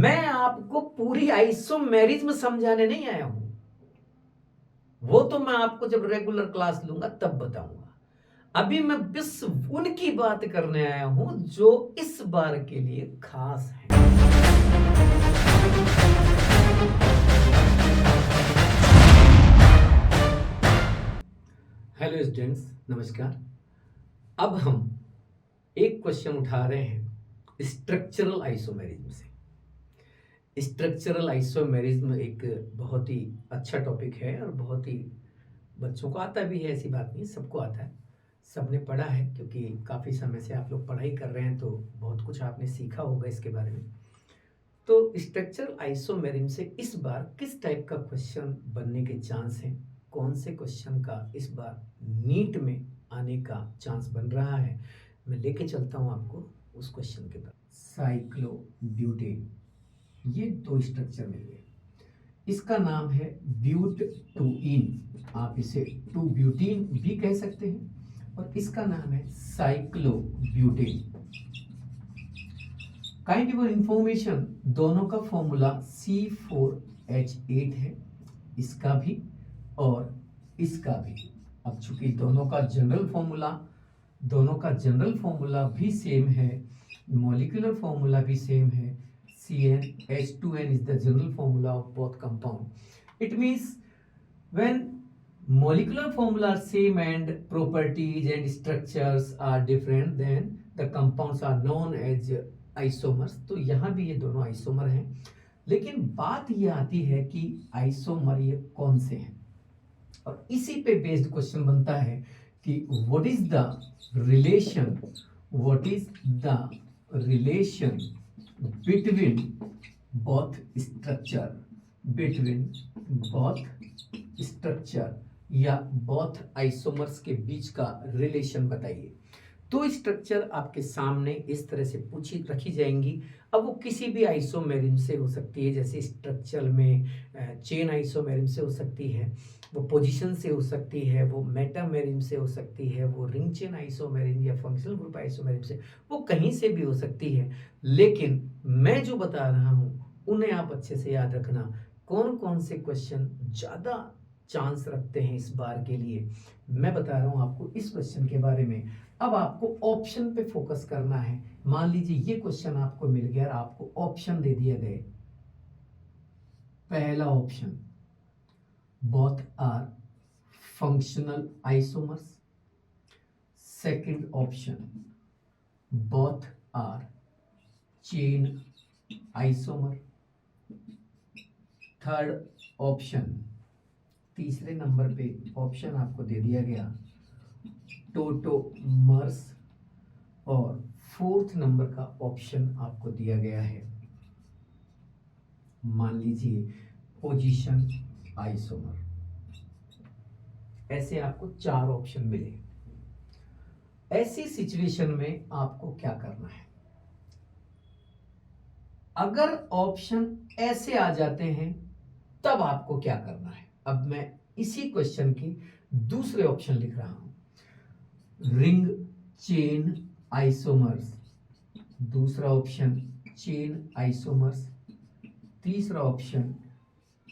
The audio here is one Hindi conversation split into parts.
मैं आपको पूरी आइसोमेरिज्म समझाने नहीं आया हूं। वो तो मैं आपको जब रेगुलर क्लास लूंगा तब बताऊंगा। अभी मैं बस उनकी बात करने आया हूं जो इस बार के लिए खास है। हेलो स्टूडेंट्स, नमस्कार। अब हम एक क्वेश्चन उठा रहे हैं स्ट्रक्चरल आइसोमेरिज्म से। स्ट्रक्चरल आइसोमेरिज्म एक बहुत ही अच्छा टॉपिक है और बहुत ही बच्चों को आता भी है, ऐसी बात नहीं, सबको आता है, सबने पढ़ा है, क्योंकि काफ़ी समय से आप लोग पढ़ाई कर रहे हैं तो बहुत कुछ आपने सीखा होगा इसके बारे में। तो स्ट्रक्चरल आइसोमेरिज्म से इस बार किस टाइप का क्वेश्चन बनने के चांस हैं, कौन से क्वेश्चन का इस बार नीट में आने का चांस बन रहा है, मैं लेके चलता हूं आपको उस क्वेश्चन के बाद। साइक्लोब्यूटेन, ये दो स्ट्रक्चर मिल गए। इसका नाम है ब्यूट-टू-इन, आप इसे टू ब्यूटीन भी कह सकते हैं, और इसका नाम है साइक्लोब्यूटेन। काइंड फॉर इंफॉर्मेशन, दोनों का फॉर्मूला C4H8 है, इसका भी और इसका भी। अब चूंकि दोनों का जनरल फॉर्मूला भी सेम है, मॉलिक्यूलर फॉर्मूला भी सेम है, CnH2n is the general formula of both compound. It means when molecular formula are same and properties and structures are different, then the compounds are known as isomers. तो यहाँ भी ये दोनों आइसोमर हैं, लेकिन बात ये आती है कि आइसोमर ये कौन से हैं, और इसी पे बेस्ड क्वेश्चन बनता है कि what is the relation between both structure या both isomers के बीच का रिलेशन बताइए। तो स्ट्रक्चर आपके सामने इस तरह से पूछी रखी जाएंगी। अब वो किसी भी आइसोमेरिज्म से हो सकती है, जैसे स्ट्रक्चर में चेन आइसोमेरिज्म से हो सकती है, वो पोजीशन से हो सकती है, वो मेटामेरिज्म से हो सकती है, वो रिंग चेन आइसोमेरिज्म या फंक्शनल ग्रुप आइसोमेरिज्म से, वो कहीं से भी हो सकती है। लेकिन मैं जो बता रहा हूं उन्हें आप अच्छे से याद रखना। कौन कौन से क्वेश्चन ज्यादा चांस रखते हैं इस बार के लिए, मैं बता रहा हूं आपको इस क्वेश्चन के बारे में। अब आपको ऑप्शन पे फोकस करना है। मान लीजिए ये क्वेश्चन आपको मिल गया और आपको ऑप्शन दे दिए गए। पहला option, both are functional isomers. Second option, both are chain isomer. Third option, तीसरे नंबर पे ऑप्शन आपको दे दिया गया टोटोमर्स, और फोर्थ नंबर का ऑप्शन आपको दिया गया है, मान लीजिए पोजीशन आइसोमर। ऐसे आपको चार ऑप्शन मिले। ऐसी सिचुएशन में आपको क्या करना है? अगर ऑप्शन ऐसे आ जाते हैं तब आपको क्या करना है? अब मैं इसी क्वेश्चन की दूसरे ऑप्शन लिख रहा हूं, रिंग चेन आइसोमर्स, दूसरा ऑप्शन चेन आइसोमर्स, तीसरा ऑप्शन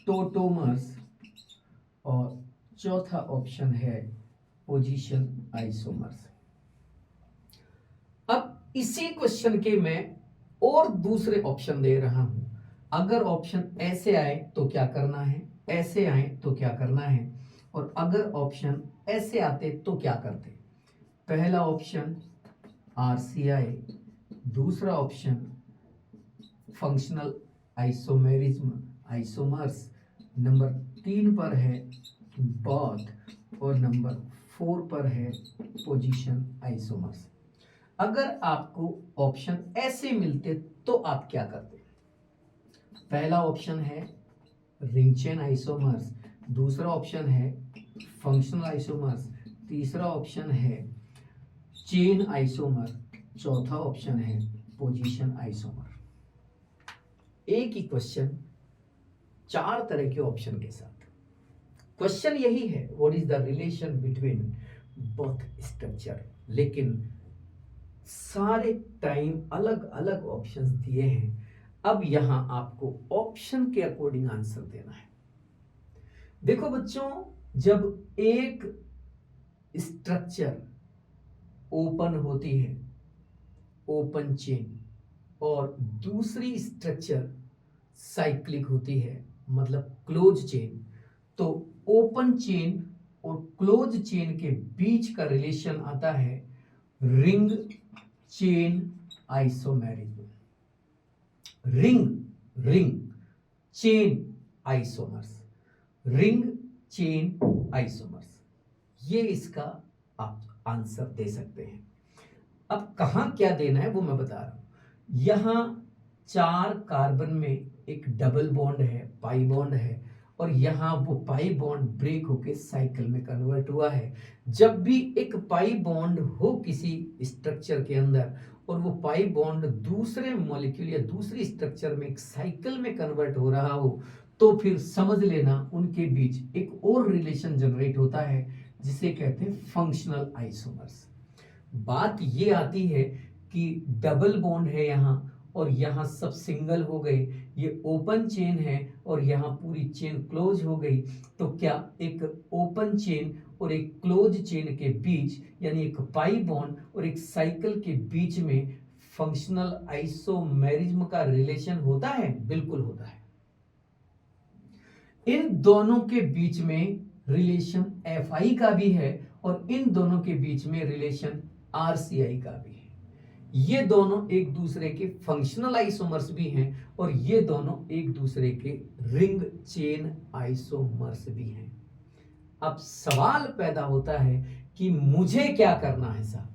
टोटोमर्स, और चौथा ऑप्शन है पोजीशन आइसोमर्स। अब इसी क्वेश्चन के मैं और दूसरे ऑप्शन दे रहा हूं। अगर ऑप्शन ऐसे आए तो क्या करना है, ऐसे आए तो क्या करना है, और अगर ऑप्शन ऐसे आते तो क्या करते? पहला ऑप्शन RCI, दूसरा option functional isomerism isomers, number 3 पर है बोथ, और नंबर 4 पर है पोजीशन आइसोमर्स। अगर आपको ऑप्शन ऐसे मिलते तो आप क्या करते? पहला ऑप्शन है रिंग चेन आइसोमर्स, दूसरा ऑप्शन है फंक्शनल आइसोमर्स, तीसरा ऑप्शन है चेन आइसोमर, चौथा ऑप्शन है पोजीशन आइसोमर। एक ही क्वेश्चन चार तरह के ऑप्शन के साथ। क्वेश्चन यही है, what is the relation between both structure, लेकिन सारे टाइम अलग अलग ऑप्शंस दिए हैं। अब यहां आपको ऑप्शन के अकॉर्डिंग आंसर देना है। देखो बच्चों, जब एक स्ट्रक्चर ओपन होती है, ओपन चेन, और दूसरी स्ट्रक्चर साइक्लिक होती है, मतलब क्लोज चेन, तो ओपन चेन और क्लोज चेन के बीच का रिलेशन आता है ring chain isomerism. Ring ring chain isomers, ring chain isomers, ये इसका आप आंसर दे सकते हैं। अब कहां क्या देना है वो मैं बता रहा हूं। यहां 4 कार्बन में एक डबल बॉन्ड है, पाई बॉन्ड है, और यहां वो पाई बॉन्ड ब्रेक होके साइकिल में कन्वर्ट हुआ है। जब भी एक पाई बॉन्ड हो किसी स्ट्रक्चर के अंदर और वो पाई बॉन्ड दूसरे मॉलिक्यूल या दूसरी स्ट्रक्चर में एक साइकिल में कन्वर्ट हो रहा हो, तो फिर समझ लेना उनके बीच एक और रिलेशन जनरेट होता है जिसे कहते हैं फंक्शनल आइसोमर्स। बात ये आती है कि डबल बॉन्ड है यहां और यहां सब सिंगल हो गए, ये ओपन चेन है और यहां पूरी चेन क्लोज हो गई, तो क्या एक ओपन चेन और एक क्लोज चेन के बीच, यानी एक पाई बॉन्ड और एक साइकिल के बीच में फंक्शनल आइसोमेरिज्म का रिलेशन होता है? बिल्कुल होता है। इन दोनों के बीच में रिलेशन Fi का भी है और इन दोनों के बीच में रिलेशन RCI का भी है। ये दोनों एक दूसरे के फंक्शनल आइसोमर्स भी हैं और ये दोनों एक दूसरे के रिंग चेन आइसोमर्स भी हैं। अब सवाल पैदा होता है कि मुझे क्या करना है साहब?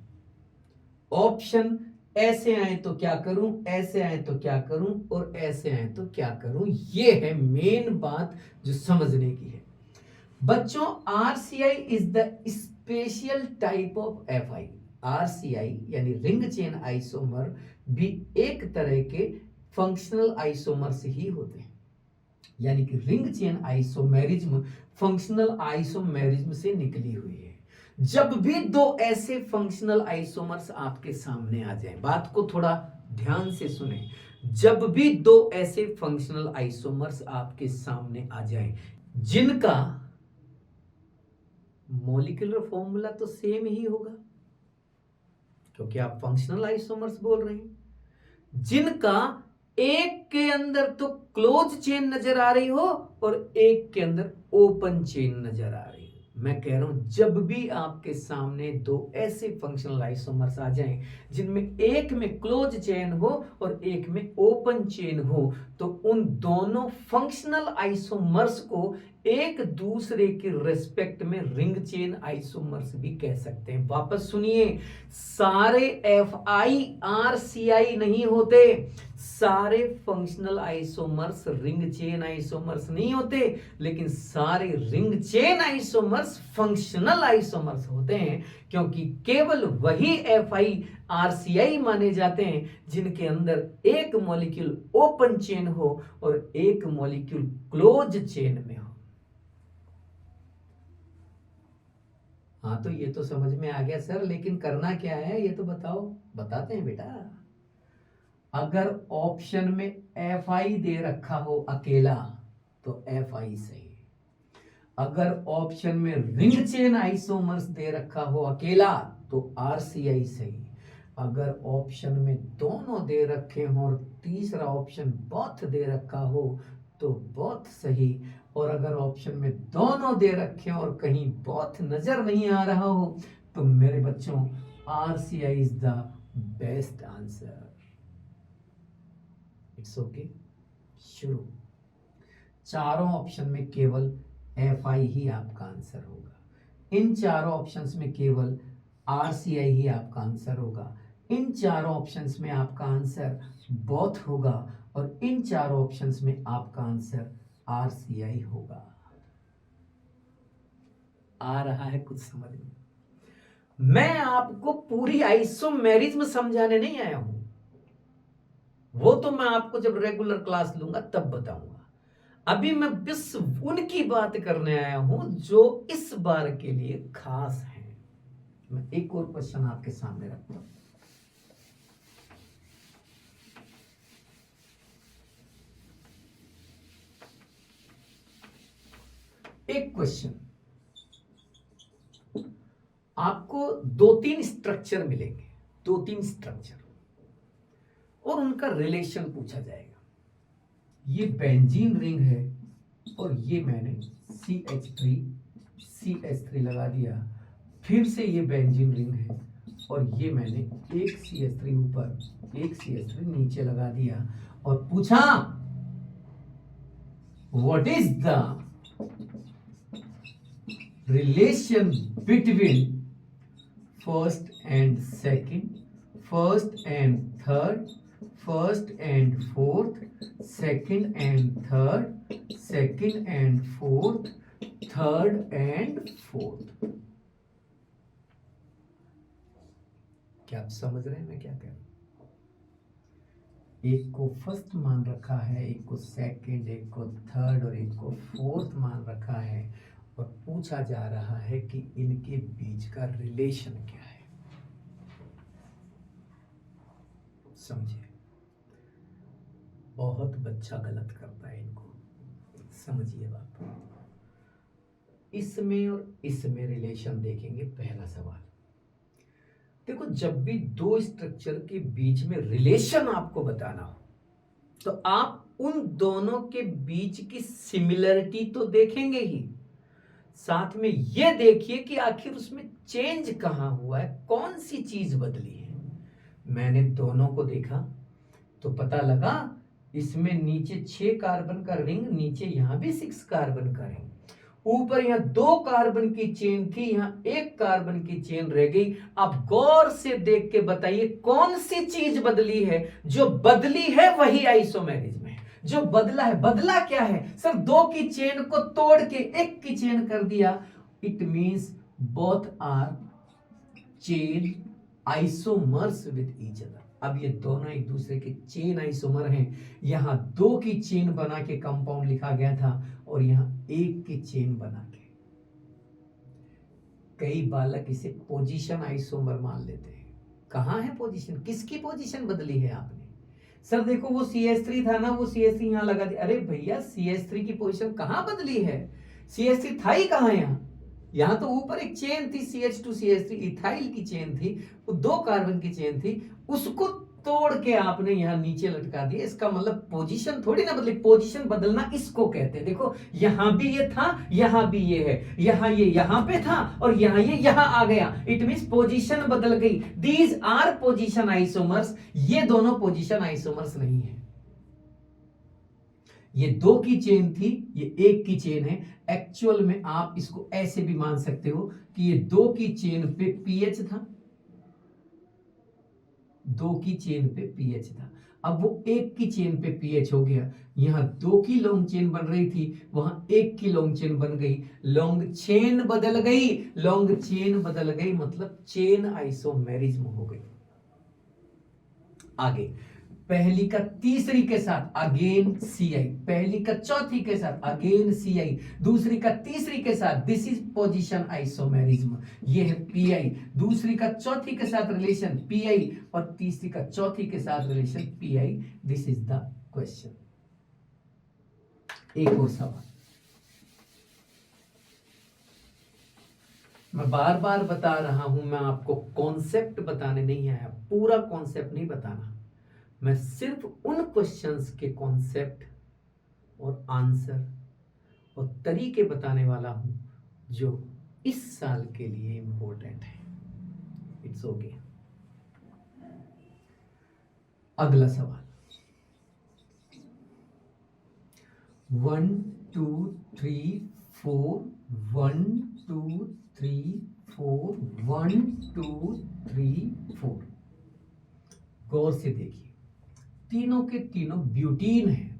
ऑप्शन ऐसे आए तो क्या करूं, ऐसे आए तो क्या करूं, और ऐसे आए तो क्या करूं? ये है मेन बात जो समझने की है। बच्चों, RCI is the special type of FI। RCI यानी रिंग चेन आइसोमर भी एक तरह के फंक्शनल आइसोमर्स ही होते हैं, यानी कि ring chain isomerism functional isomerism से निकली हुई है। जब भी दो ऐसे फंक्शनल आइसोमर्स आपके सामने आ जाएं, बात को थोड़ा ध्यान से सुने, जब भी दो ऐसे फंक्शनल आइसोमर्स आपके सामने आ जाएं जिनका मॉलिक्यूलर फॉर्मूला तो सेम ही होगा, क्योंकि आप फंक्शनल आइसोमर्स बोल रहे हैं, जिनका एक के अंदर तो क्लोज चेन नजर आ रही हो और एक के अंदर ओपन चेन नजर आ रही हो। मैं कह रहा हूं, जब भी आपके सामने दो ऐसे फंक्शनल आइसोमर्स आ जाएं जिनमें एक में क्लोज चेन हो और एक में ओपन चेन हो, तो उन दोनों फंक्शनल आइसोमर्स को एक दूसरे के रेस्पेक्ट में रिंग चेन आइसोमर्स भी कह सकते हैं। वापस सुनिए, सारे FI RCI नहीं होते, सारे functional isomers ring chain isomers नहीं होते, लेकिन सारे ring chain isomers functional isomers होते हैं, क्योंकि केवल वही FI RCI माने जाते हैं जिनके अंदर एक मॉलिक्यूल ओपन चेन हो और एक मॉलिक्यूल क्लोज चेन में हो। हाँ, तो ये तो समझ में आ गया सर, लेकिन करना क्या है ये तो बताओ। बताते हैं बेटा। अगर ऑप्शन में FI दे रखा हो अकेला तो FI सही, अगर ऑप्शन में रिंग चेन आइसोमर्स दे रखा हो अकेला तो RCI सही, अगर ऑप्शन में दोनों दे रखे हो और तीसरा ऑप्शन बोथ दे रखा हो तो बोथ सही, और अगर ऑप्शन में दोनों दे रखे हो और कहीं बोथ नजर नहीं आ रहा हो तो मेरे बच्चों RCI is the best answer. It's okay. शुरू। चारों ऑप्शन में केवल FI ही आपका आंसर होगा, इन चारों ऑप्शंस में केवल RCI ही आपका आंसर होगा, इन चारों ऑप्शंस में आपका आंसर बोथ होगा और इन चारों ऑप्शंस में आपका आंसर RCI होगा। आ रहा है कुछ समझ में? मैं आपको पूरी आइसोमेरिज्म समझाने नहीं आया हूं, वो तो मैं आपको जब रेगुलर क्लास लूंगा तब बताऊंगा। अभी मैं बस उनकी बात करने आया हूं जो इस बार के लिए खास है। मैं एक और क्वेश्चन आपके सामने रखता हूं। एक क्वेश्चन, आपको 2-3 स्ट्रक्चर मिलेंगे, 2-3 स्ट्रक्चर, और उनका रिलेशन पूछा जाएगा। ये बेंजीन रिंग है और ये मैंने CH3 लगा दिया, फिर से ये बेंजीन रिंग है और ये मैंने एक CH3 ऊपर एक CH3 नीचे लगा दिया, और पूछा what is the relation between first and second, first and third, first and fourth, second and third, second and fourth, third and fourth. क्या आप समझ रहे हैं मैं क्या कह रहा हूं? एक को फर्स्ट मान रखा है, एक को सेकंड, एक को थर्ड और एक को फोर्थ मान रखा है, और पूछा जा रहा है कि इनके बीच का रिलेशन क्या है। समझिए, बहुत बच्चा गलत करता है इनको, समझिए बात। इसमें और इसमें रिलेशन देखेंगे। पहला सवाल देखो, जब भी दो स्ट्रक्चर के बीच में रिलेशन आपको बताना हो तो आप उन दोनों के बीच की सिमिलरिटी तो देखेंगे ही, साथ में यह देखिए कि आखिर उसमें चेंज कहां हुआ है, कौन सी चीज बदली है। मैंने दोनों को देखा तो पता लगा इसमें नीचे 6 कार्बन का रिंग, नीचे यहां भी 6 कार्बन का रिंग, ऊपर यहां 2 कार्बन की चेन थी, यहां 1 कार्बन की चेन रह गई। आप गौर से देख के बताइए कौन सी चीज बदली है। जो बदली है वही आइसोमेरिज्म है। जो बदला है, बदला क्या है सर? 2 की चेन को तोड़ के 1 की चेन कर दिया। It means both are chain isomers with each other. अब ये दोनों एक दूसरे के चेन आइसोमर हैं। यहां 2 की चेन बना के कंपाउंड लिखा गया था और यहां 1 की चेन बना के। कई बालक इसे पोजीशन आइसोमर मान लेते हैं। कहां है पोजीशन? किसकी पोजीशन बदली है आपने? सर देखो वो CH3 था ना, वो CH3 यहां लगा दिया। अरे भैया CH3 की पोजीशन कहां बदली है? CH3 था ही कहां यहां तो ऊपर एक चेन थी CH2CH3 इथाइल की चेन थी, वो 2 कार्बन की चेन थी, उसको तोड़ के आपने यहां नीचे लटका दिया। इसका मतलब पोजीशन थोड़ी ना बदली, पोजीशन बदलना इसको कहते हैं। देखो यहां भी ये था, यहां भी ये है, यहां ये यहां पे था और यहां ये यहां आ गया। इट मींस पोजीशन बदल गई। These are position isomers. ये दोनों पोजीशन आइसोमर्स नहीं है। ये 2 की चेन थी, ये 1 की चेन है। एक्चुअल में आप इसको ऐसे भी मान सकते हो कि ये 2 की चेन पे पीएच था, 2 की चेन पे पीएच था। अब वो 1 की चेन पे पीएच हो गया। यहां 2 की लॉन्ग चेन बन रही थी, वहां 1 की लॉन्ग चेन बन गई। लॉन्ग चेन बदल गई, लॉन्ग चेन बदल गई मतलब चेन आइसोमेरिज्म हो गई। आगे पहली का तीसरी के साथ अगेन CI, पहली का चौथी के साथ अगेन CI, दूसरी का तीसरी के साथ दिस इज पोजीशन आइसोमेरिज्म। ये है PI, दूसरी का चौथी के साथ रिलेशन PI और तीसरी का चौथी के साथ relation PI। This is the question. एक और सवाल, मैं बार बार बता रहा हूं, मैं आपको कॉन्सेप्ट बताने नहीं आया, पूरा कॉन्सेप्ट नहीं बताना। मैं सिर्फ उन क्वेश्चंस के कॉन्सेप्ट और आंसर और तरीके बताने वाला हूं जो इस साल के लिए इंपॉर्टेंट है। It's okay. अगला सवाल 1 2 3 4 1 2 3 4 1 2 3 4। गौर से देखिए, तीनों के तीनों ब्यूटीन है।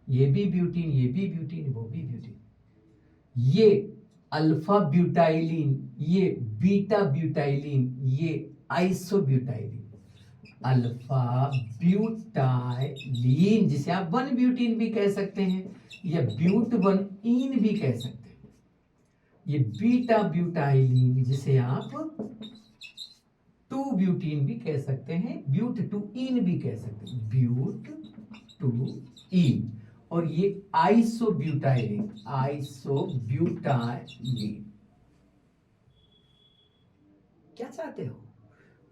ये भी ब्यूटीन, ये भी ब्यूटीन, वो भी ब्यूटीन। ये अल्फा ब्यूटाइलिन, ये बीटा ब्यूटाइलिन, ये आइसोब्यूटाइलिन। अल्फा ब्यूटाइलिन जिसे आप 1 ब्यूटीन भी कह सकते हैं या ब्यूट 1 इन भी कह सकते हैं। ये बीटा ब्यूटाइलिन जिसे आप 2 ब्यूटीन भी कह सकते हैं, ब्यूट 2 इन भी कह सकते हैं, ब्यूट 2 इन। और ये आइसोब्यूटाइलिन, आइसोब्यूटाइलिन। क्या चाहते हो?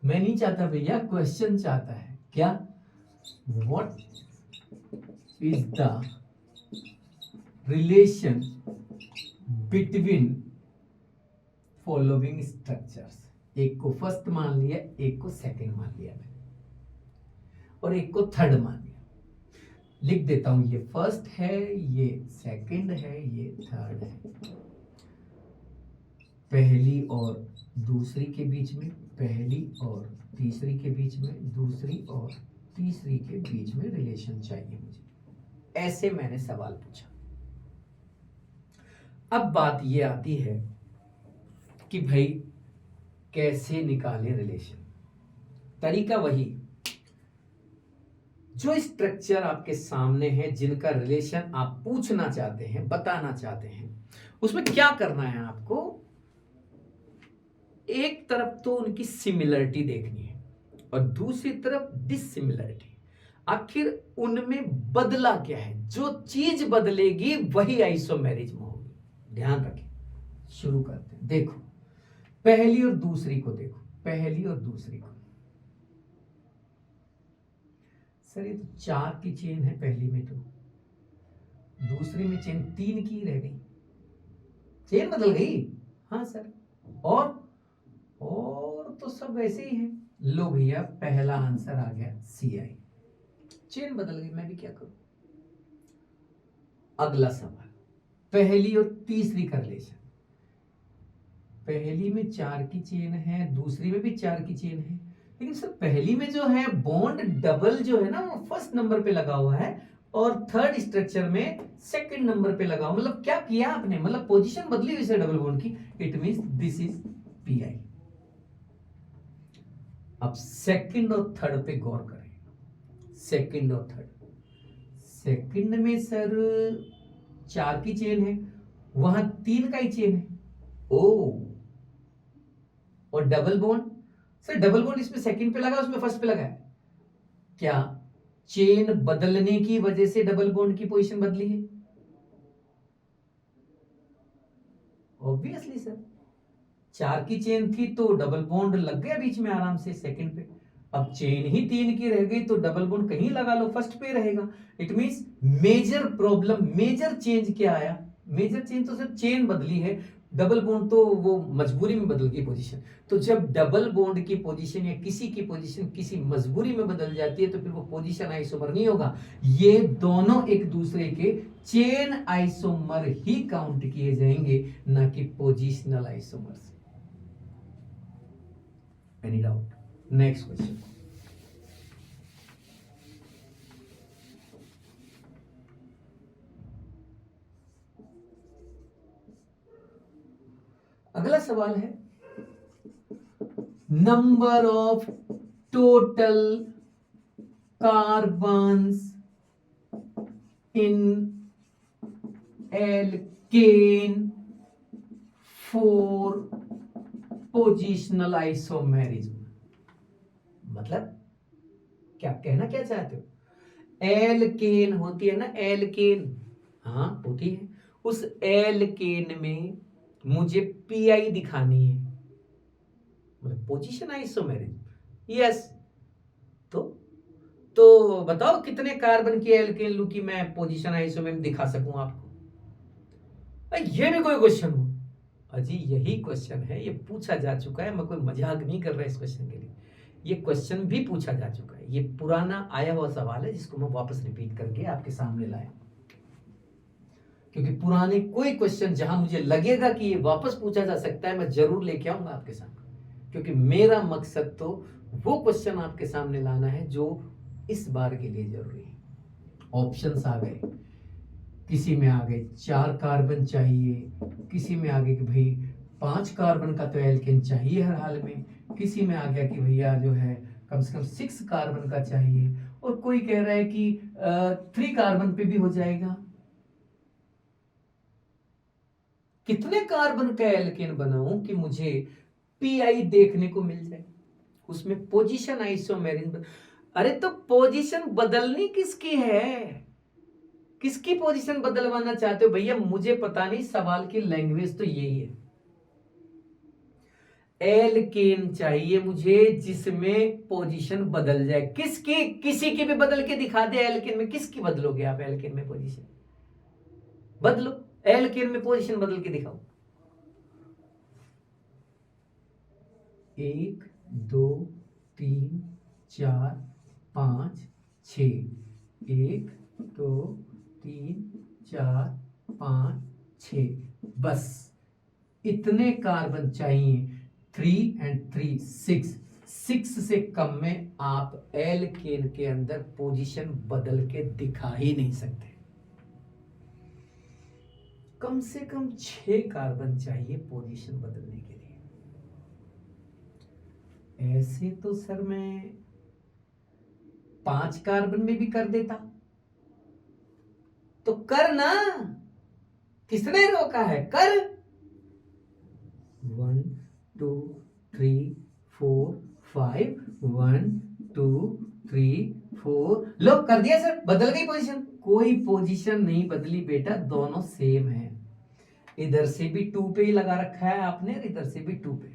मैं नहीं चाहता भैया, क्वेश्चन चाहता है। क्या? What is the relation between following structures? एक को फर्स्ट मान लिया, एक को सेकंड मान लिया मैंने, और एक को थर्ड मान लिया। लिख देता हूं, ये फर्स्ट है, ये सेकंड है, ये थर्ड है। पहली और दूसरी के बीच में, पहली और तीसरी के बीच में, दूसरी और तीसरी के बीच में रिलेशन चाहिए मुझे। ऐसे मैंने सवाल पूछा। अब बात ये आती है कि भाई कैसे निकालें रिलेशन। तरीका वही, जो स्ट्रक्चर आपके सामने है, जिनका रिलेशन आप पूछना चाहते हैं, बताना चाहते हैं, उसमें क्या करना है आपको? एक तरफ तो उनकी सिमिलरिटी देखनी है और दूसरी तरफ डिसिमिलरिटी। आखिर उनमें बदला क्या है? जो चीज बदलेगी वही आइसोमेरिज्म होगी। ध्यान रखें। शुरू करते हैं। देखो, पहली और दूसरी को देखो, पहली और दूसरी को। सर ये तो 4 की चेन है पहली में, तो दूसरी में चेन 3 की रह गई। चेन बदल गई? हाँ सर। और तो सब वैसे ही है। लो भैया, पहला आंसर आ गया CI। चेन बदल गई, मैं भी क्या करूं। अगला सवाल, पहली और तीसरी का रिलेशन। पहली में 4 की चेन है, दूसरी में भी 4 की चेन है, लेकिन सर पहली में जो है बॉन्ड डबल जो है ना, वो फर्स्ट नंबर पे लगा हुआ है और थर्ड स्ट्रक्चर में सेकंड नंबर पे लगा हुआ। मतलब क्या किया आपने? मतलब पोजीशन बदली हुई डबल बॉन्ड की। It means this is PI। अब सेकंड और थर्ड पे गौर करें। सेकंड और थर्ड, सेकंड में सर 4 की चेन है, वहां 3 का ही चेन है। ओ, और double bond, sir double bond इसमें सेकंड पे लगा, उसमें फर्स्ट पे लगा है। क्या चेन बदलने की वजह से डबल बॉन्ड की पोजीशन बदली है? ऑब्वियसली सर, 4 की चेन थी तो डबल बॉन्ड लग गया बीच में आराम से सेकंड पे। अब चेन ही 3 की रह गई तो डबल बॉन्ड कहीं लगा लो, फर्स्ट पे रहेगा। It means major problem, major change क्या आया? मेजर चेंज तो सर चेन बदली है, डबल बॉन्ड तो वो मजबूरी में बदल गई पोजीशन। तो जब डबल बॉन्ड की पोजीशन या किसी की पोजीशन किसी मजबूरी में बदल जाती है तो फिर वो पोजीशन आइसोमर नहीं होगा। ये दोनों एक दूसरे के चेन आइसोमर ही काउंट किए जाएंगे, ना कि positional isomers. Any doubt? Next question. अगला सवाल है, number of total carbons in alkane for positional isomerism. मतलब क्या कहना क्या चाहते हो? एल्केन होती है ना, एल्केन, हाँ होती है। उस एल्केन में मुझे PI दिखानी है, मतलब पोजीशन आइसोमेरिज्म। यस, तो बताओ कितने कार्बन की एल्केन लू की मैं पोजीशन आइसोमेरिज्म दिखा सकूं आपको? ये भी कोई क्वेश्चन हो? अजी यही क्वेश्चन है, ये पूछा जा चुका है। मैं कोई मजाक नहीं कर रहा इस क्वेश्चन के लिए। ये क्वेश्चन भी पूछा जा चुका है, ये पुराना आया हुआ सवाल है जिसको मैं वापस रिपीट करके आपके सामने लाया, क्योंकि पुराने कोई क्वेश्चन जहां मुझे लगेगा कि ये वापस पूछा जा सकता है, मैं जरूर लेके आऊंगा आपके सामने, क्योंकि मेरा मकसद तो वो क्वेश्चन आपके सामने लाना है जो इस बार के लिए जरूरी है। ऑप्शंस आ गए, किसी में आ गए 4 कार्बन चाहिए, किसी में आ गए कि भाई 5 कार्बन का तो एल्केन चाहिए हर हाल में, किसी में आ गया कि भैया जो है कम से कम 6 कार्बन का चाहिए, और कोई कह रहा है कि 3 कार्बन पे भी हो जाएगा। कितने कार्बन का एल्केन बनाऊं कि मुझे PI देखने को मिल जाए? उसमें पोजीशन आइसोमेरिज्म। अरे तो पोजीशन बदलनी किसकी है? किसकी पोजीशन बदलवाना चाहते हो भैया? मुझे पता नहीं, सवाल की लैंग्वेज तो यही है। एल्केन चाहिए मुझे जिसमें पोजीशन बदल जाए। किसकी? किसी की भी बदल के दिखा दे। एल्केन में किसकी बदलोगे आप? एल्केन में पोजीशन बदलो, एल्केन में पोजीशन बदल के दिखाओ। 1 2 3 4 5 6, 1 2 3 4 5 6, बस इतने कार्बन चाहिए। 3 and 3 6, 6 से कम में आप एल्केन के अंदर पोजीशन बदल के दिखा ही नहीं सकते। कम से कम 6 कार्बन चाहिए पोजीशन बदलने के लिए। ऐसे तो सर मैं 5 कार्बन में भी कर देता, तो कर ना, किसने रोका है? कर। 1 2 3 4 5, 1 2 3 4, लो कर दिया सर, बदल गई पोजीशन। कोई पोजीशन नहीं बदली बेटा, दोनों सेम है। इधर से भी 2 पे ही लगा रखा है आपने, इधर से भी 2 पे,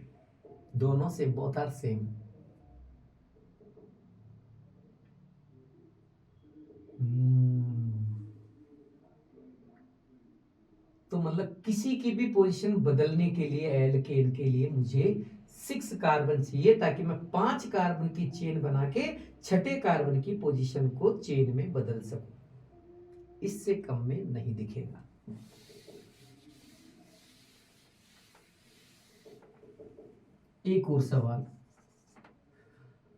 दोनों से, बोथ आर सेम। तो मतलब किसी की भी पोजीशन बदलने के लिए एल्केन के लिए मुझे 6 कार्बन चाहिए, ताकि मैं 5 कार्बन की चेन बना के 6ठे कार्बन की पोजीशन को चेन में बदल सकूं। इससे कम में नहीं दिखेगा। एक और सवाल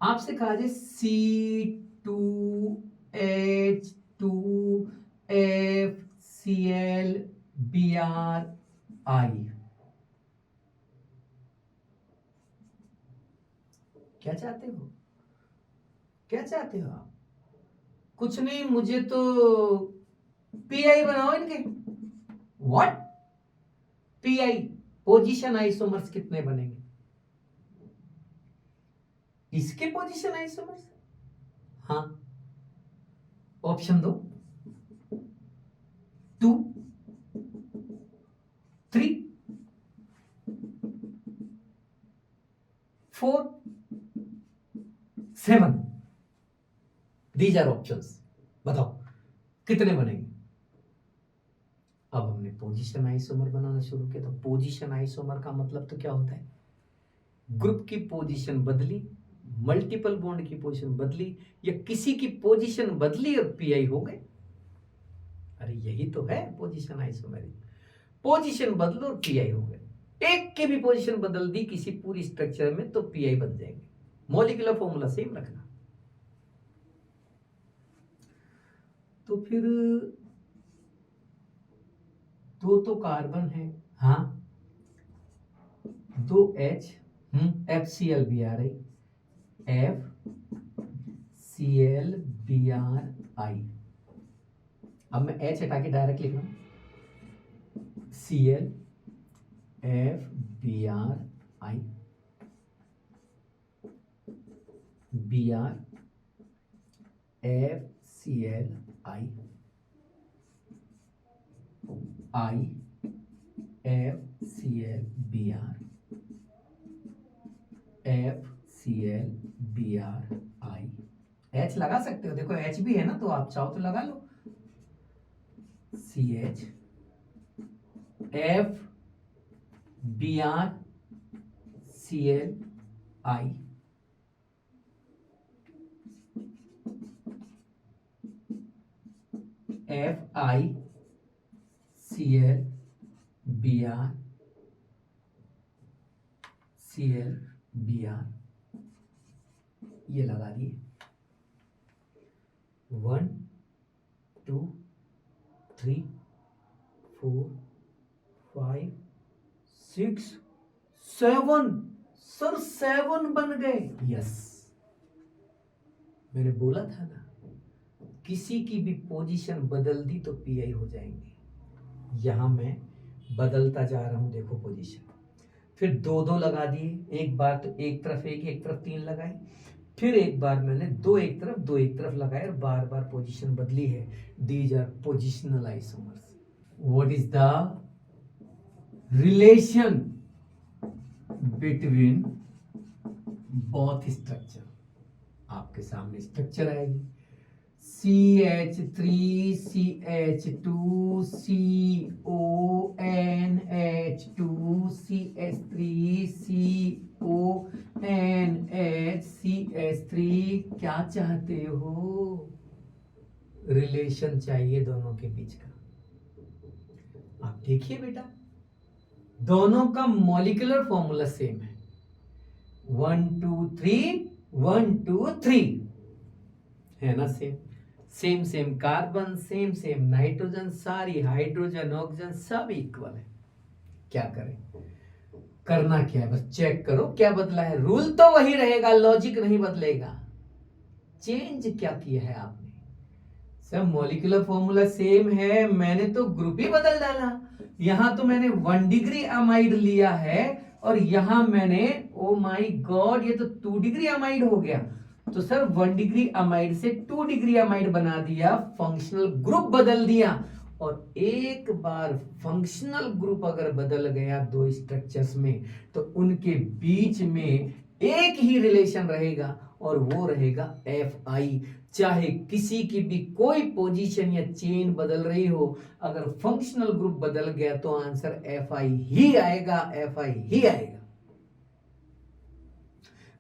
आपसे कहा जाए C2H2FClBrI, क्या चाहते हो? क्या चाहते हो आप? कुछ नहीं, मुझे तो पीआई बनाओ इनके। व्हाट? पीआई पोजीशन आइसोमर्स कितने बनेंगे? इसके पोजीशन आइसोमर्स, हाँ, ऑप्शन दो। 2 3 4 7, दीज आर ऑप्शंस। बताओ कितने बनेंगे? अब हमने पोजीशन आइसोमर बनाना शुरू किया। तो पोजीशन आइसोमर का मतलब तो क्या होता है? ग्रुप की पोजीशन बदली, मल्टीपल बॉन्ड की पोजीशन बदली, या किसी की पोजीशन बदली और पीआई हो गए। अरे यही तो है पोजीशन आइसोमेरिक। पोजीशन बदलो और पीआई हो गए। एक की भी पोजीशन बदल दी किसी पूरी स्ट्रक्चर में तो पीआई बन जाएंगे। मॉलिक्यूलर फॉर्मूला सेम रखना। तो फिर 2 तो कार्बन है, हाँ, 2 H, FClBrI, FClBrI। अब मैं H हटा के डायरेक्ट लिख रहा हूं, ClFBrI, Br FClI, I FClBr, FClBrI। H लगा सकते हो, देखो H भी है ना, तो आप चाहो तो लगा लो। CH FBr ClI, FI ClBr ClBr, ये लगा दिए। 1 2 3 4 5 6 7, सर 7 बन गए। यस, मैंने बोला था ना, किसी की भी पोजीशन बदल दी तो पीआई हो जाएंगे। यहां मैं बदलता जा रहा हूं, देखो पोजीशन, फिर 2 2 लगा दिए, एक बार तो एक तरफ 1, एक तरफ 3 लगाए, फिर एक बार मैंने दो एक तरफ लगाया और बार बार पोजीशन बदली है। These are positional isomers. What is the relation between both structure? आपके सामने स्ट्रक्चर आएगी CH3CH2 CONH2 CH3CONH क्या चाहते हो? रिलेशन चाहिए दोनों के बीच का। आप देखिए बेटा, दोनों का मॉलिक्यूलर फॉर्मूला सेम है, 1 2 3 1 2 3 है ना? Same same carbon, same same nitrogen, सारी हाइड्रोजन ऑक्सीजन सब इक्वल है। क्या करें? करना क्या है, बस चेक करो क्या बदला है। रूल तो वही रहेगा, लॉजिक नहीं बदलेगा। चेंज क्या किया है आपने? सब मॉलिक्यूलर फॉर्मूला सेम है, मैंने तो ग्रुप ही बदल डाला। यहां तो मैंने 1 डिग्री अमाइड लिया है और यहां मैंने, ओ माय गॉड, ये तो 2 डिग्री अमाइड हो गया। तो सर 1 डिग्री अमाइड से 2 डिग्री अमाइड बना दिया, फंक्शनल ग्रुप बदल दिया। और एक बार फंक्शनल ग्रुप अगर बदल गया दो स्ट्रक्चर्स में, तो उनके बीच में एक ही रिलेशन रहेगा और वो रहेगा Fi। चाहे किसी की भी कोई पोजीशन या चेन बदल रही हो, अगर फंक्शनल ग्रुप बदल गया तो आंसर Fi ही आएगा, Fi ही आएगा।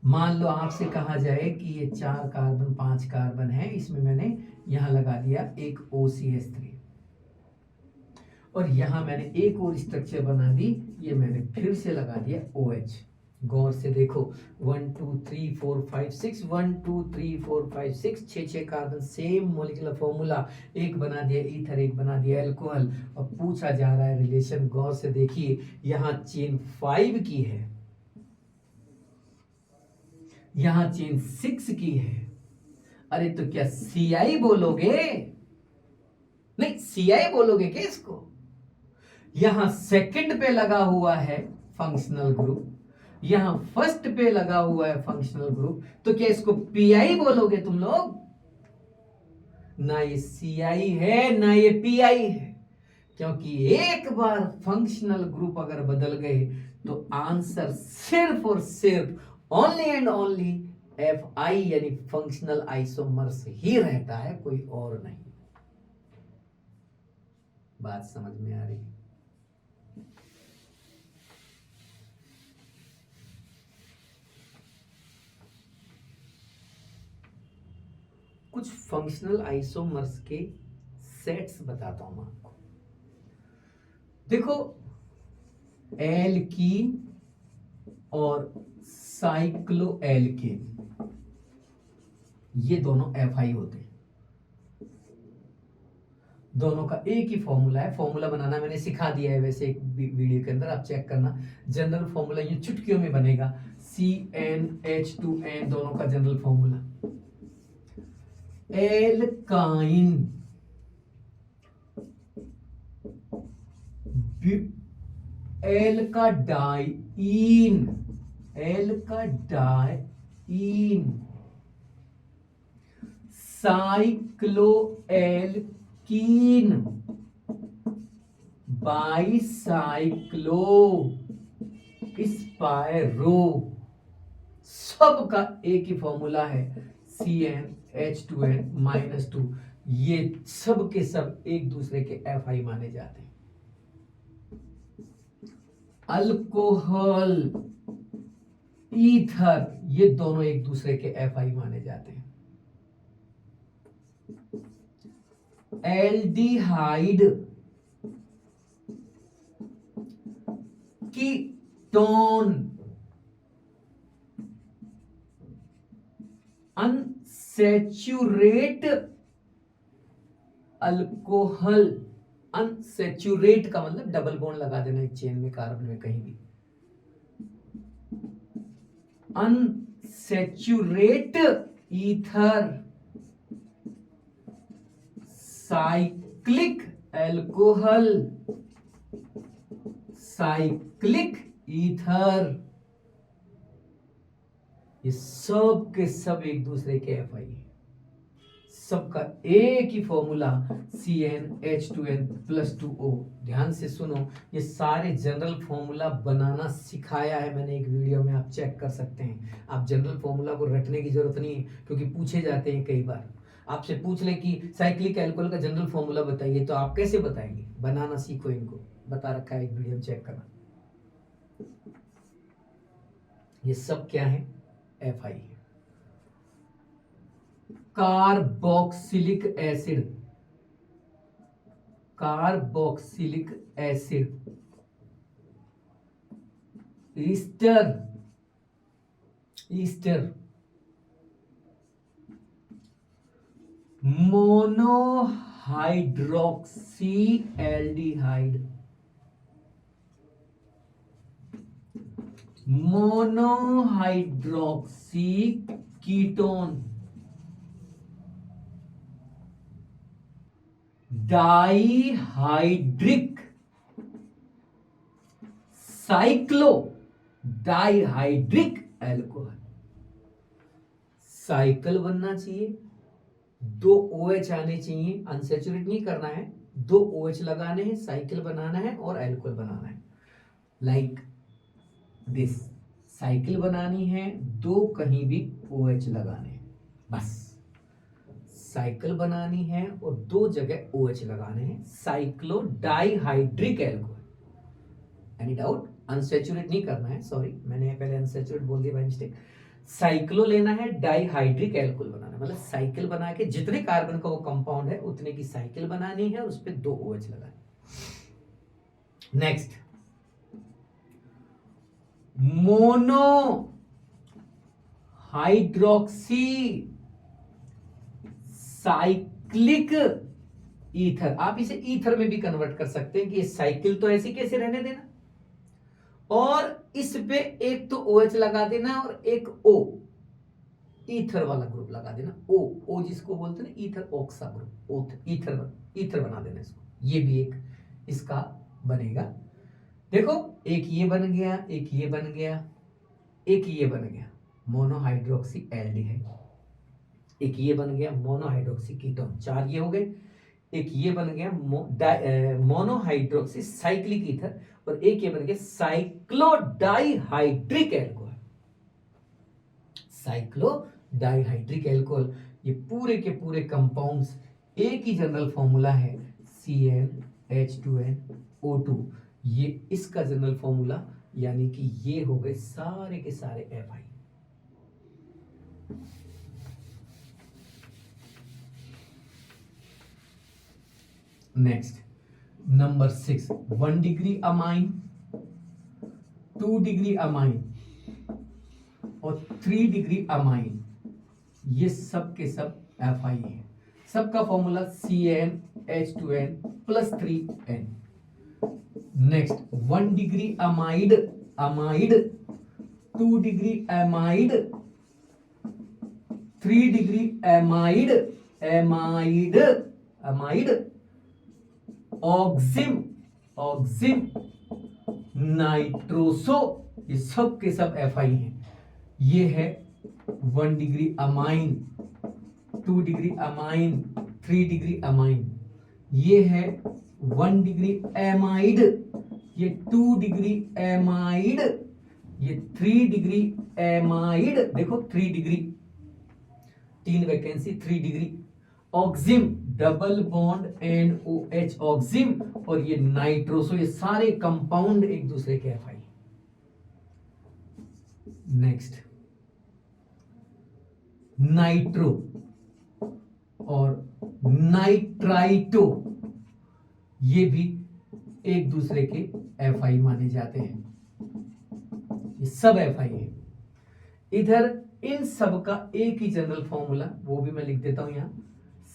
मान लो आपसे कहा जाए कि ये 4 कार्बन 5 कार्बन है, इसमें मैंने यहां लगा दिया एक OCH3 और यहां मैंने एक और स्ट्रक्चर बना दी, ये मैंने फिर से लगा दिया OH। गौर से देखो, 1 2 3 4 5 6 1 2 3 4 5 6 6 कार्बन, सेम मॉलिक्यूलर फॉर्मूला, एक बना दिया ईथर, एक बना दिया अल्कोहल। अब पूछा जा रहा है रिलेशन। गौर से देखिए, यहां चेन 5 की है, यहां चेन 6 की है। अरे तो क्या CI बोलोगे? नहीं, CI बोलोगे क्या इसको? यहां सेकंड पे लगा हुआ है फंक्शनल ग्रुप, यहां फर्स्ट पे लगा हुआ है फंक्शनल ग्रुप, तो क्या इसको PI बोलोगे तुम लोग? ना ये CI है ना ये PI है, क्योंकि एक बार फंक्शनल ग्रुप अगर बदल गए तो आंसर सिर्फ और सिर्फ ओनली एंड ओनली Fi यानी फंक्शनल आइसोमर्स ही रहता है, कोई और नहीं। बात समझ में आ रही है? कुछ फंक्शनल आइसोमर्स के सेट्स बताता हूं आपको। देखो, एल्कीन और साइक्लोएल्कीन, ये दोनों Fi होते हैं। दोनों का एक ही फॉर्मूला है, फॉर्मूला बनाना मैंने सिखा दिया है वैसे एक वीडियो के अंदर, आप चेक करना। जनरल फॉर्मूला ये चुटकियों में बनेगा, CnH2n, दोनों का जनरल फॉर्मूला। एल्काइन एल का डाइईन, एल का डाइईन, साइक्लोएल्कीन, बाईसाइक्लो, स्पायरो, सबका एक ही फॉर्मूला है, CnH2n-2। ये सब के सब एक दूसरे के Fi माने जाते हैं। अल्कोहल, ईथर, ये दोनों एक दूसरे के Fi माने जाते हैं। एल्डिहाइड, कीटोन, अनसैचुरेट अल्कोहल, अनसैचुरेट का मतलब डबल बॉन्ड लगा देना एक चेन में, कार्बन में कहीं भी। Unsaturate ether, cyclic alcohol, cyclic ether, ये सब के सब एक दूसरे के एफ आई है, सबका एक ही फॉर्मूला CnH2n+2O। ध्यान से सुनो, ये सारे जनरल फॉर्मूला बनाना सिखाया है मैंने एक वीडियो में, आप चेक कर सकते हैं। आप जनरल फॉर्मूला को रटने की जरूरत नहीं है, क्योंकि पूछे जाते हैं कई बार। आपसे पूछ ले कि साइक्लिक एल्कोहल का जनरल फॉर्मूला बताइए, तो आप कैसे बताएंगे? बनाना सीखो, इनको बता रखा है एक वीडियो में, चेक करना। ये सब क्या है? एफ आई है। Carboxylic acid, carboxylic acid, ester, ester, monohydroxy aldehyde, monohydroxy ketone, dihydric cyclo dihydric alcohol. Cycle बनना चाहिए, 2 OH आने चाहिए, अनसैचुरेट नहीं करना है, 2 OH लगाने हैं, साइकिल बनाना है और एल्कोहल बनाना है। लाइक दिस, साइकिल बनानी है, 2 कहीं भी OH लगाने हैं, बस साइकिल बनानी है और 2 जगह OH लगाने हैं, cyclo dihydric alcohol. Any doubt? Unsaturate नहीं करना है, सॉरी मैंने पहले अनसैचुरेट बोल दिया बाय मिस्टेक। साइक्लो लेना है, डाइहाइड्रिक एल्कोहल बनाना है, मतलब साइकिल बना के जितने कार्बन का वो कंपाउंड है उतने की साइकिल बनानी है और उस पर 2 OH लगाने। Next, mono hydroxy cyclic ether. आप इसे ईथर में भी कन्वर्ट कर सकते हैं कि ये साइकिल तो ऐसी कैसे रहने देना, और इस पे एक तो OH लगा देना और एक O, ईथर वाला ग्रुप लगा देना, O जिसको बोलते हैं ना ईथर ऑक्सा ग्रुप, ईथर बना देना इसको। ये भी एक इसका बनेगा। देखो, एक ये बन गया, एक ये बन गया, एक ये बन गया मोनोहाइड्रोक्सी एल्डिहाइड, एक ये बन गया मोनोहाइड्रोक्सी कीटोन, 4 ये हो गए। एक ये बन गया मोनोहाइड्रोक्सी साइक्लिक ईथर, और एक ये बन गया साइक्लोडाइहाइड्रिक एल्कोहल, साइक्लोडाइहाइड्रिक एल्कोहल। ये पूरे के पूरे कंपाउंड्स एक ही जनरल फॉर्मूला है, CnH2nO2। ये इसका जनरल फॉर्मूला, यानी कि ये हो गए सारे के सारे F I. Next, number 6, 1 degree amine, 2 degree amine और 3 डिग्री अमाइन, ये सब के सब एफ आई है। सबका formula CnH2n+3n। Next, 1 degree amide, amide, 2 degree amide, 3 degree amide, amide, amide, oxime, oxime, nitroso, ये सब के सब एफ आई हैं। ये है 1 degree amine, 2 degree amine, 3 degree amine. ये है 1 डिग्री एमाइड, ये 2 डिग्री एमाइड, ये 3 डिग्री एमाइड। देखो 3 degree, 3 vacancy, 3 degree. Oxime, double bond NOH, oxime, और ये नाइट्रोसो, ये सारे कंपाउंड एक दूसरे के एफ आई। नेक्स्ट, नाइट्रो और नाइट्राइटो, ये भी एक दूसरे के एफ आई माने जाते हैं, ये सब एफ आई है। इधर इन सब का एक ही जनरल फॉर्मूला, वो भी मैं लिख देता हूं यहां,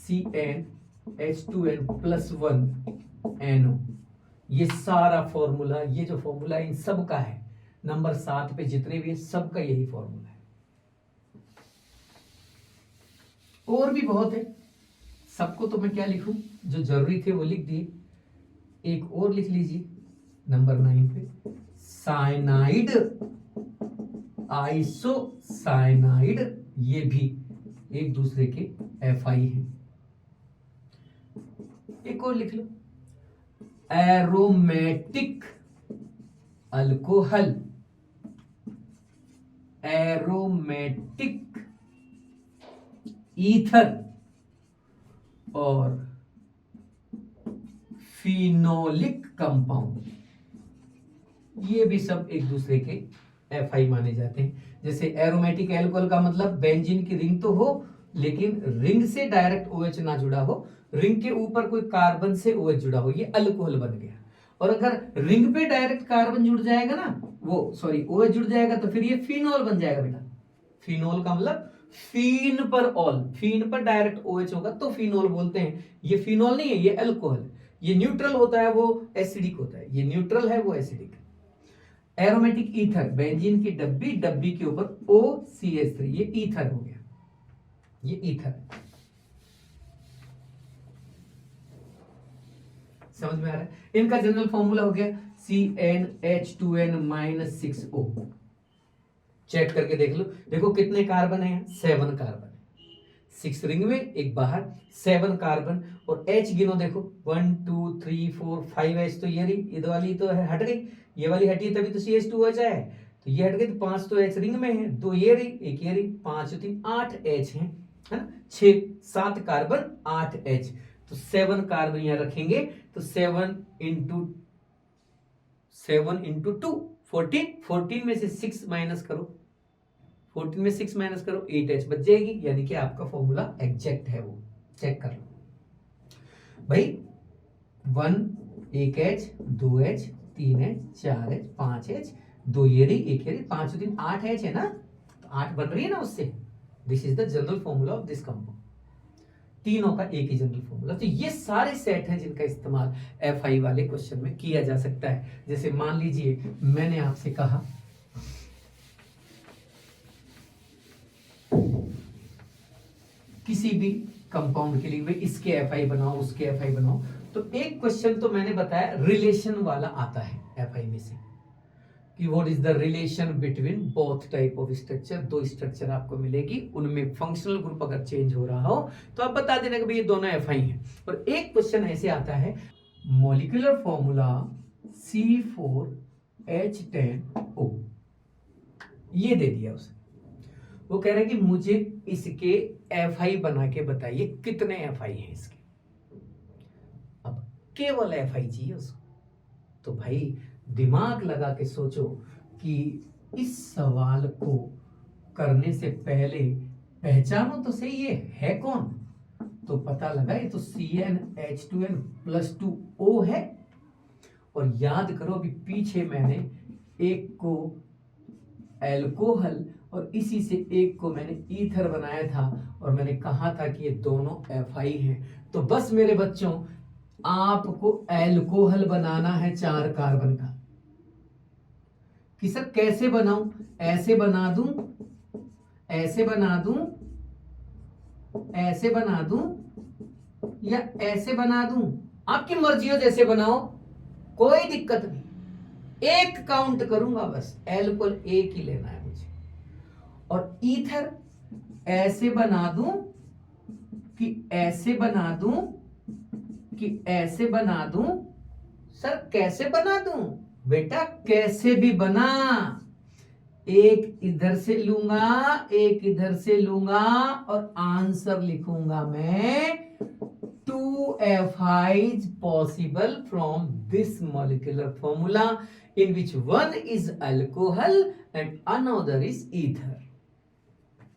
CnH2n+1NO। ये सारा फॉर्मूला, ये जो फॉर्मूला इन सब का है, नंबर 7 पे जितने भी है सबका यही फॉर्मूला है। और भी बहुत है, सबको तो मैं क्या लिखूं, जो जरूरी थे वो लिख दिए। एक और लिख लीजिए नंबर 9 पे, साइनाइड आइसोसाइनाइड, ये भी एक दूसरे के एफआई हैं। एक और लिख लो, एरोमेटिक अल्कोहल, एरोमेटिक ईथर और फिनोलिक कंपाउंड, ये भी सब एक दूसरे के एफआई माने जाते हैं। जैसे एरोमेटिक अल्कोहल का मतलब बेंजीन की रिंग तो हो, लेकिन रिंग से डायरेक्ट OH ना जुड़ा हो, रिंग के ऊपर कोई कार्बन से OH जुड़ा हो, ये अल्कोहल बन गया। और अगर रिंग पे डायरेक्ट कार्बन जुड़ जाएगा ना, वो सॉरी OH जुड़ जाएगा, तो फिर ये फिनोल बन जाएगा बेटा। फिनोल का मतलब फीन पर ऑल, फीन पर डायरेक्ट OH होगा तो फिनोल बोलते हैं। ये फिनोल नहीं है, ये अल्कोहल। ये न्यूट्रल होता है, वो एसिडिक होता है। ये न्यूट्रल है, वो एसिडिक है। एरोमेटिक ईथर, बेंजीन की डब्बी, डब्बी के ऊपर OCH3, ये ईथर हो गया, ये ईथर। समझ में आ रहा है? इनका जनरल फॉर्मूला हो गया CnH2n-6O। चेक करके देख लो, देखो कितने कार्बन है, 7 कार्बन, 6 रिंग में, एक बाहर, 7 कार्बन। और H गिनो, देखो 1 2 3 4 5 H, तो ये रही, इधर वाली तो हट गई, ये वाली हटी तभी तो CH2 हो जाए, तो ये हट गई, तो 5 तो H रिंग में है, 2 ये रही, एक ये रही, 5 3 8 H है ना, 6 7 कार्बन 8 H, तो 7 कार्बन यहां रखेंगे, तो 7 इंटू 2 14, 14 में से 6 माइनस करो, 14 में 6 माइनस करो, 8H बच जाएगी, यानी कि आपका फॉर्मूला एग्जैक्ट है। वो चेक कर लो भाई, 1 1H 2H 3H 4H 5H, 2 ये रही, एक ये रही, 5 3 8H है ना, तो 8 बन रही है ना उससे। This is the general formula of this compound. तीनों का एक ही जनरल फॉर्मूला। तो ये सारे सेट हैं जिनका इस्तेमाल FI वाले क्वेश्चन में किया जा सकता है। जैसे मान लीजिए मैंने आपसे कहा किसी भी कंपाउंड के लिए भाई इसके FI बनाओ, उसके FI बनाओ, तो एक क्वेश्चन तो मैंने बताया रिलेशन वाला आता है FI में से, कि what is the relation between both type of structure. 2 structure आपको मिलेगी, उनमें फंक्शनल ग्रुप अगर चेंज हो रहा हो तो आप बता देना कि भाई ये दोनों FI हैं। और एक क्वेश्चन ऐसे आता है, मॉलिक्यूलर फॉर्मूला C4H10O, ये दे दिया उसे, वो कह रहा है कि मुझे इसके FI बना के बताइए कितने FI हैं इसके। अब केवल FI चाहिए उसको, तो भाई दिमाग लगा के सोचो कि इस सवाल को करने से पहले पहचानो तो सही ये है कौन। तो पता लगा ये तो CnH2n+2O है। और याद करो अभी पीछे मैंने एक को एल्कोहल और इसी से एक को मैंने ईथर बनाया था, और मैंने कहा था कि ये दोनों FI हैं। तो बस मेरे बच्चों, आपको एल्कोहल बनाना है 4 कार्बन का। कि सर कैसे बनाऊं, ऐसे बना दूं, ऐसे बना दूं, ऐसे बना दूं, या ऐसे बना दूं, आपकी मर्जी हो, जैसे बनाओ, कोई दिक्कत नहीं। एक काउंट करूंगा बस, एल्कोहल एक ही लेना है मुझे। और ईथर ऐसे बना दूं कि ऐसे बना दूं कि ऐसे बना दूं। सर कैसे बना दूं? बेटा कैसे भी बना, एक इधर से लूंगा, एक इधर से लूंगा, और आंसर लिखूंगा मैं 2 FIs possible from this molecular formula in which one is alcohol and another is ether.